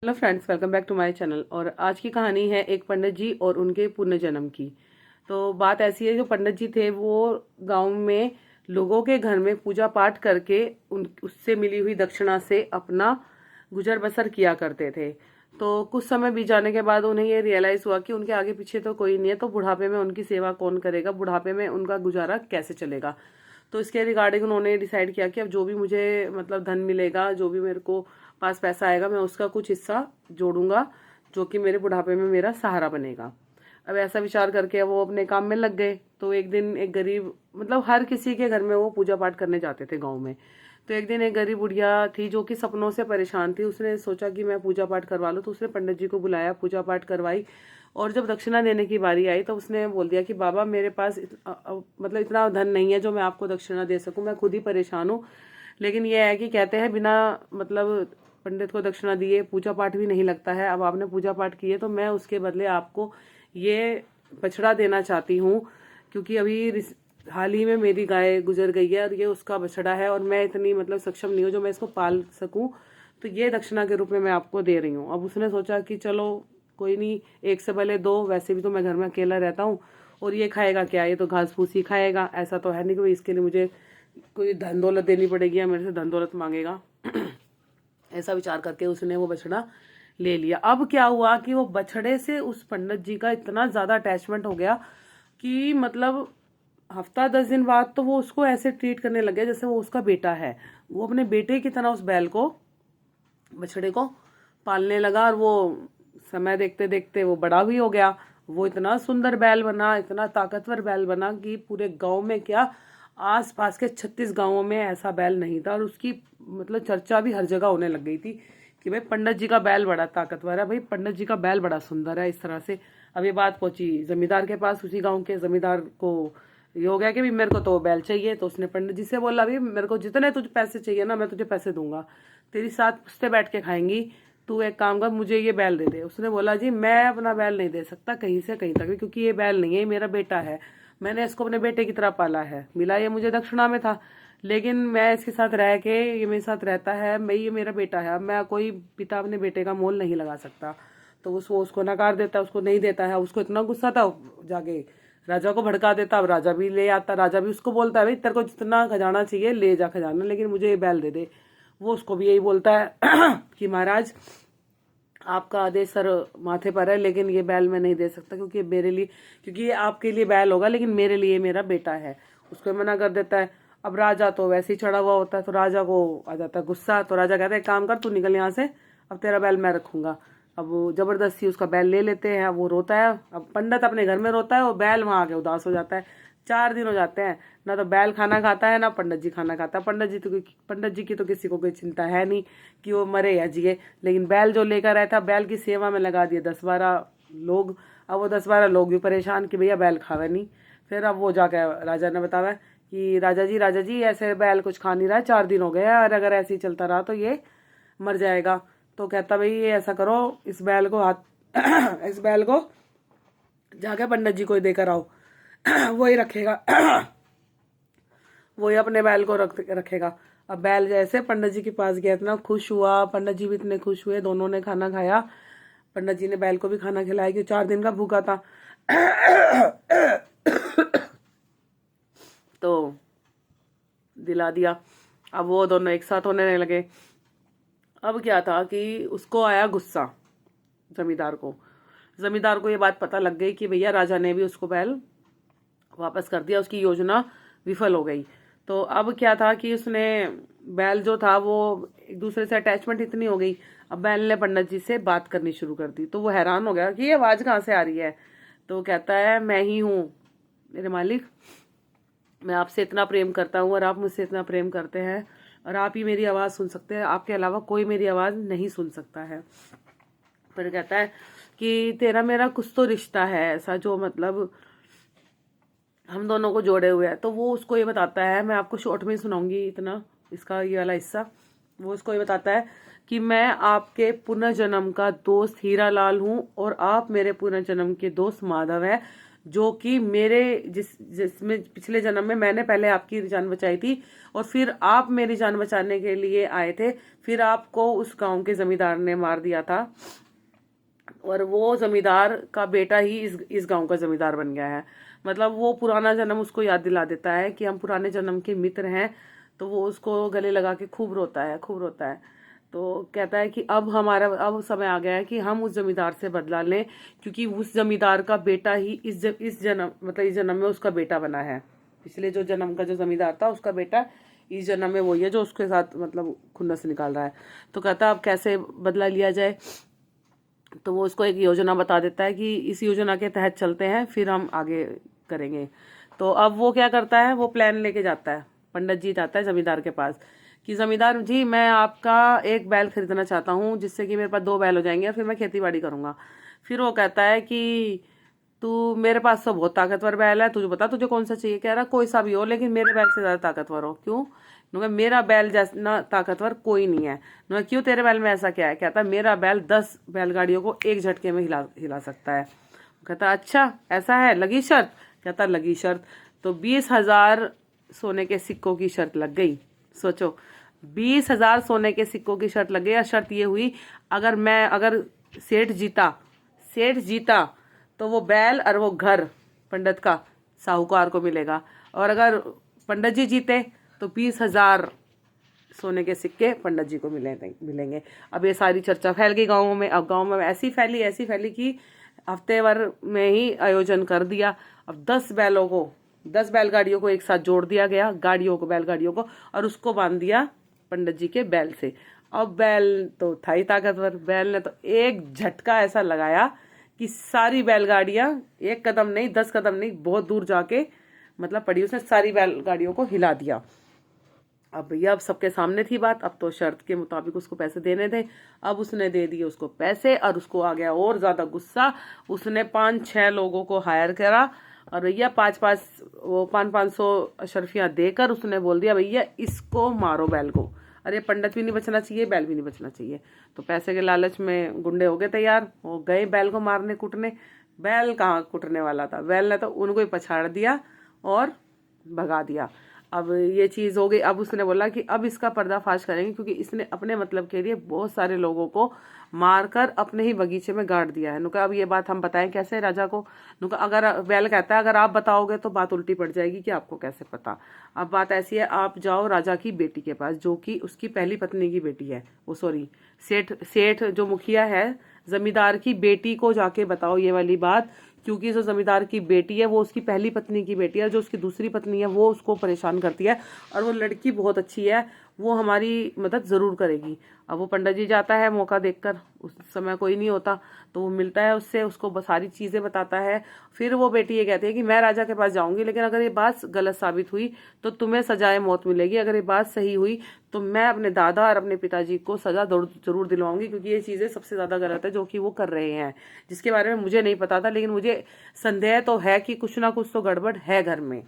Hello friends, welcome back to my channel. और आज की कहानी है एक पंडित जी और उनके पुनर्जन्म की। तो बात ऐसी है, जो पंडित जी थे वो गांव में लोगों के घर में पूजा पाठ करके उससे मिली हुई दक्षिणा से अपना गुजर बसर किया करते थे। तो कुछ समय बीत जाने के बाद उन्हें ये रियलाइज हुआ कि उनके आगे पीछे तो कोई नहीं है, तो बुढ़ापे में उनकी सेवा कौन करेगा, बुढ़ापे में उनका गुजारा कैसे चलेगा। तो इसके रिगार्डिंग उन्होंने डिसाइड किया कि अब जो भी मुझे मतलब धन मिलेगा, जो भी मेरे को पास पैसा आएगा, मैं उसका कुछ हिस्सा जोड़ूंगा जो कि मेरे बुढ़ापे में मेरा सहारा बनेगा। अब ऐसा विचार करके वो अपने काम में लग गए। तो एक दिन एक गरीब, मतलब हर किसी के घर में वो पूजा पाठ करने जाते थे गांव में। तो एक दिन एक गरीब बुढ़िया थी जो कि सपनों से परेशान थी। उसने सोचा कि मैं पूजा पाठ करवा लूँ, तो उसने पंडित जी को बुलाया, पूजा पाठ करवाई। और जब दक्षिणा देने की बारी आई तो उसने बोल दिया कि बाबा, मेरे पास मतलब इतना धन नहीं है जो मैं आपको दक्षिणा दे सकूं, मैं खुद ही परेशान हूँ। लेकिन ये है कि कहते हैं बिना मतलब पंडित को दक्षिणा दिए पूजा पाठ भी नहीं लगता है। अब आपने पूजा पाठ किए तो मैं उसके बदले आपको ये बछड़ा देना चाहती हूँ, क्योंकि अभी हाल ही में मेरी गाय गुजर गई है और ये उसका बछड़ा है, और मैं इतनी मतलब सक्षम नहीं हूँ जो मैं इसको पाल सकूं, तो ये दक्षिणा के रूप में मैं आपको दे रही हूँ। अब उसने सोचा कि चलो कोई नहीं, एक से भले दो, वैसे भी तो मैं घर में अकेला रहता हूँ और ये खाएगा क्या, ये तो घास फूस ही खाएगा। ऐसा तो है नहीं कि इसके लिए मुझे कोई धन दौलत देनी पड़ेगी या मेरे से धन दौलत मांगेगा। ऐसा विचार करके उसने वो बछड़ा ले लिया। अब क्या हुआ कि वो बछड़े से उस पंडित जी का इतना ज्यादा अटैचमेंट हो गया कि मतलब हफ्ता 10 दिन बाद तो वो उसको ऐसे ट्रीट करने लग गया जैसे वो उसका बेटा है। वो अपने बेटे की तरह उस बैल को, बछड़े को पालने लगा। और वो समय देखते देखते वो बड़ा भी हो गया। वो इतना सुंदर बैल बना, इतना ताकतवर बैल बना कि पूरे गांव में क्या, आस पास के 36 गांवों में ऐसा बैल नहीं था। और उसकी मतलब चर्चा भी हर जगह होने लग गई थी कि भाई पंडित जी का बैल बड़ा ताकतवर है, भाई पंडित जी का बैल बड़ा सुंदर है, इस तरह से। अब ये बात पहुंची जमींदार के पास। उसी गांव के जमींदार को ये हो गया कि भी मेरे को तो बैल चाहिए। तो उसने पंडित जी से बोला, भी मेरे को जितने तुझे पैसे चाहिए ना, मैं तुझे पैसे दूंगा, तेरी साथ पुश्ते बैठ के खाएंगी, तू एक काम कर, मुझे ये बैल दे दे। उसने बोला, जी मैं अपना बैल नहीं दे सकता कहीं से कहीं तक भी, क्योंकि ये बैल नहीं है, ये मेरा बेटा है, मैंने इसको अपने बेटे की तरह पाला है, मिला ये मुझे दक्षिणा में था, लेकिन मैं इसके साथ रह के, ये मेरे साथ रहता है, मैं, ये मेरा बेटा है, अब मैं कोई पिता अपने बेटे का मोल नहीं लगा सकता। तो उसको नकार देता, उसको नहीं देता है। उसको इतना गुस्सा था, जाके राजा को भड़का देता। अब राजा भी ले आता, राजा भी उसको बोलता है, भाई तेरे को जितना खजाना चाहिए ले जा खजाना, लेकिन मुझे ये बैल दे दे। वो उसको भी यही बोलता है कि महाराज, आपका आदेश सर माथे पर है, लेकिन ये बैल मैं नहीं दे सकता, क्योंकि मेरे लिए, क्योंकि ये आपके लिए बैल होगा लेकिन मेरे लिए मेरा बेटा है। उसको मना कर देता है। अब राजा तो वैसे ही चढ़ा हुआ होता है, तो राजा को आ जाता है गुस्सा। तो राजा कहता है, एक काम कर, तू निकल यहाँ से, अब तेरा बैल मैं रखूंगा। अब वो जबरदस्ती उसका बैल ले लेते हैं। वो रोता है, अब पंडित अपने घर में रोता है और बैल वहां आके उदास हो जाता है। 4 दिन हो जाते हैं, ना तो बैल खाना खाता है ना पंडित जी खाना खाता है। पंडित जी की तो किसी को कोई चिंता है नहीं कि वो मरे या जिए, लेकिन बैल जो लेकर आया था, बैल की सेवा में लगा दिए 10-12 लोग। अब वो 10-12 लोग भी परेशान कि भैया बैल खावे नहीं। फिर अब वो जाकर राजा ने बताया कि राजा जी ऐसे बैल कुछ खा नहीं रहा है, 4 दिन हो गए हैं, और अगर ऐसे ही चलता रहा तो ये मर जाएगा। तो कहता, भाई ये ऐसा करो, इस बैल को हाथ इस बैल को जाके पंडित जी को देकर आओ, वही रखेगा। वही अपने बैल को रखेगा। अब बैल जैसे पंडित जी के पास गया, इतना खुश हुआ, पंडित जी भी इतने खुश हुए, दोनों ने खाना खाया। पंडित जी ने बैल को भी खाना खिलाया कि 4 दिन का भूखा था। तो दिला दिया। अब वो दोनों एक साथ होने लगे। अब क्या था कि उसको आया गुस्सा, जमींदार को ये बात पता लग गई कि भैया राजा ने भी उसको बैल वापस कर दिया, उसकी योजना विफल हो गई। तो अब क्या था कि उसने, बैल जो था वो एक दूसरे से अटैचमेंट इतनी हो गई। अब बैल ने पंडित जी से बात करनी शुरू कर दी। तो वो हैरान हो गया कि ये आवाज कहाँ से आ रही है। तो कहता है, मैं ही हूँ मेरे मालिक, मैं आपसे इतना प्रेम करता हूँ और आप मुझसे इतना प्रेम करते हैं, और आप ही मेरी आवाज़ सुन सकते हैं, आपके अलावा कोई मेरी आवाज़ नहीं सुन सकता है। फिर कहता है कि तेरा मेरा कुछ तो रिश्ता है ऐसा, जो मतलब हम दोनों को जोड़े हुए हैं। तो वो उसको ये बताता है, मैं आपको शॉर्ट में सुनाऊंगी इतना, इसका ये वाला हिस्सा। वो उसको ये बताता है कि मैं आपके पुनर्जन्म का दोस्त हीरा लाल हूँ, और आप मेरे पुनर्जन्म के दोस्त माधव है, जो कि मेरे जिसमें पिछले जन्म में मैंने पहले आपकी जान बचाई थी और फिर आप मेरी जान बचाने के लिए आए थे, फिर आपको उस गांव के जमींदार ने मार दिया था और वो जमींदार का बेटा ही इस गांव का जमींदार बन गया है। मतलब वो पुराना जन्म उसको याद दिला देता है कि हम पुराने जन्म के मित्र हैं। तो वो उसको गले लगा के खूब रोता है, खूब रोता है। तो कहता है कि अब समय आ गया है कि हम उस जमींदार से बदला लें, क्योंकि उस जमींदार का बेटा ही इस जन्म मतलब इस जन्म में उसका बेटा बना है। पिछले जो जन्म का जो जमींदार था उसका बेटा इस जन्म में वही है जो उसके साथ मतलब खुन्नस निकाल रहा है। तो कहता है अब कैसे बदला लिया जाए। तो वो उसको एक योजना बता देता है कि इस योजना के तहत चलते हैं, फिर हम आगे करेंगे। तो अब वो क्या करता है, वो प्लान लेके जाता है, पंडित जी जाता है जमींदार के पास कि जमींदार जी मैं आपका एक बैल खरीदना चाहता हूँ, जिससे कि मेरे पास 2 बैल हो जाएंगे और फिर मैं खेती बाड़ी करूंगा। फिर वो कहता है कि तू मेरे पास तो बहुत ताकतवर बैल है, तुझे बता तुझे कौन सा चाहिए। कह रहा कोई सा भी हो, लेकिन मेरे बैल से ज्यादा ताकतवर हो। क्यों? मेरा बैल जैसा ताकतवर कोई नहीं है। क्यों, तेरे बैल में ऐसा क्या है? कहता मेरा बैल 10 बैलगाड़ियों को एक झटके में हिला सकता है। कहता अच्छा ऐसा है, लगी शर्त? कहता लगी शर्त। तो 20,000 सोने के सिक्कों की शर्त लग गई। सोचो, 20,000 सोने के सिक्कों की शर्त लग गई। और शर्त ये हुई अगर सेठ जीता तो वो बैल और वो घर पंडित का साहूकार को मिलेगा, और अगर पंडित जी जीते तो 20,000 सोने के सिक्के पंडित जी को मिलेंगे। अब ये सारी चर्चा फैल गई गाँव में। अब गाँव में ऐसी फैली कि हफ्ते भर में ही आयोजन कर दिया। अब 10 बैलगाड़ियों को एक साथ जोड़ दिया गया, बैलगाड़ियों को, और उसको बांध दिया पंडित जी के बैल से। अब बैल तो था ही ताकतवर, बैल ने तो एक झटका ऐसा लगाया कि सारी बैलगाड़ियां, एक कदम नहीं 10 कदम नहीं, बहुत दूर जाके मतलब पड़ी, उसने सारी बैलगाड़ियों को हिला दिया। अब भैया अब सबके सामने थी बात, अब तो शर्त के मुताबिक उसको पैसे देने थे। अब उसने दे दिए उसको पैसे, और उसको आ गया और ज्यादा गुस्सा। उसने 5-6 लोगों को हायर करा और भैया 500 अशर्फियां देकर उसने बोल दिया भैया इसको मारो बैल को। अरे पंडित भी नहीं बचना चाहिए, बैल भी नहीं बचना चाहिए। तो पैसे के लालच में गुंडे हो गए तैयार, वो गए बैल को मारने कुटने। बैल कहाँ कुटने वाला था, बैल ने तो उनको ही पछाड़ दिया और भगा दिया। अब ये चीज हो गई। अब उसने बोला कि अब इसका पर्दाफाश करेंगे, क्योंकि इसने अपने मतलब के लिए बहुत सारे लोगों को मारकर अपने ही बगीचे में गाड़ दिया है। नुका अब ये बात हम बताएं कैसे राजा को? नुका अगर बैल कहता है अगर आप बताओगे तो बात उल्टी पड़ जाएगी कि आपको कैसे पता। अब बात ऐसी है, आप जाओ राजा की बेटी के पास, जो कि उसकी पहली पत्नी की बेटी है। वो सॉरी, सेठ जो मुखिया है, जमींदार की बेटी को जाके बताओ ये वाली बात, क्योंकि जो जमींदार की बेटी है वो उसकी पहली पत्नी की बेटी है। जो उसकी दूसरी पत्नी है वो उसको परेशान करती है, और वो लड़की बहुत अच्छी है, वो हमारी मदद जरूर करेगी। अब वो पंडित जी जाता है मौका देखकर, उस समय कोई नहीं होता, तो वो मिलता है उससे, उसको सारी चीजें बताता है। फिर वो बेटी ये कहती है कि मैं राजा के पास जाऊंगी, लेकिन अगर ये बात गलत साबित हुई तो तुम्हें सजाए मौत मिलेगी। अगर ये बात सही हुई तो मैं अपने दादा और अपने पिताजी को सजा जरूर दिलवाऊंगी, क्योंकि ये चीजें सबसे ज्यादा गलत है जो कि वो कर रहे हैं, जिसके बारे में मुझे नहीं पता था, लेकिन मुझे संदेह तो है कि कुछ ना कुछ तो गड़बड़ है घर में।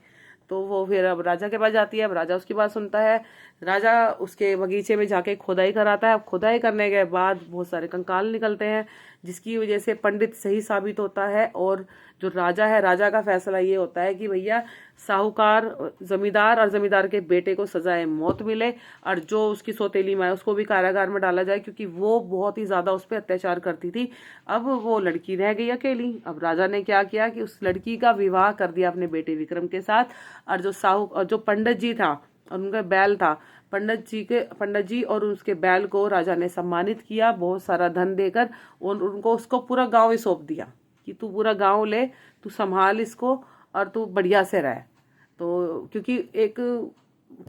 तो वो फिर अब राजा के पास जाती है। अब राजा उसकी बात सुनता है। राजा उसके बगीचे में जाके खुदाई कराता है। अब खुदाई करने के बाद बहुत सारे कंकाल निकलते हैं, जिसकी वजह से पंडित सही साबित होता है। और जो राजा है, राजा का फैसला ये होता है कि भैया साहूकार जमींदार और जमींदार के बेटे को सजाए मौत मिले, और जो उसकी सौतेली माँ है उसको भी कारागार में डाला जाए, क्योंकि वो बहुत ही ज्यादा उस पर अत्याचार करती थी। अब वो लड़की रह गई अकेली। अब राजा ने क्या किया कि उस लड़की का विवाह कर दिया अपने बेटे विक्रम के साथ। और जो पंडित जी था और उनका बैल था, पंडित जी और उसके बैल को राजा ने सम्मानित किया बहुत सारा धन देकर, और उसको पूरा गांव ही सौंप दिया कि तू पूरा गांव ले, तू संभाल इसको और तू बढ़िया से रह। तो क्योंकि एक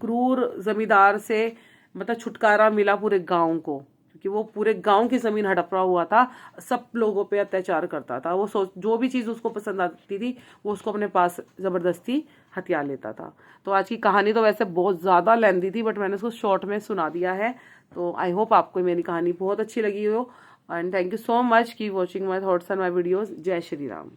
क्रूर जमींदार से मतलब छुटकारा मिला पूरे गांव को, क्योंकि वो पूरे गांव की जमीन हड़पा हुआ था, सब लोगों पे अत्याचार करता था। वो जो भी चीज उसको पसंद आती थी वो उसको अपने पास जबरदस्ती हथिया लेता था। तो आज की कहानी तो वैसे बहुत ज्यादा लेंदी थी, बट मैंने उसको शॉर्ट में सुना दिया है। तो आई होप आपको मेरी कहानी बहुत अच्छी लगी हो, and thank you so much की watching my thoughts and my videos. जय श्री राम।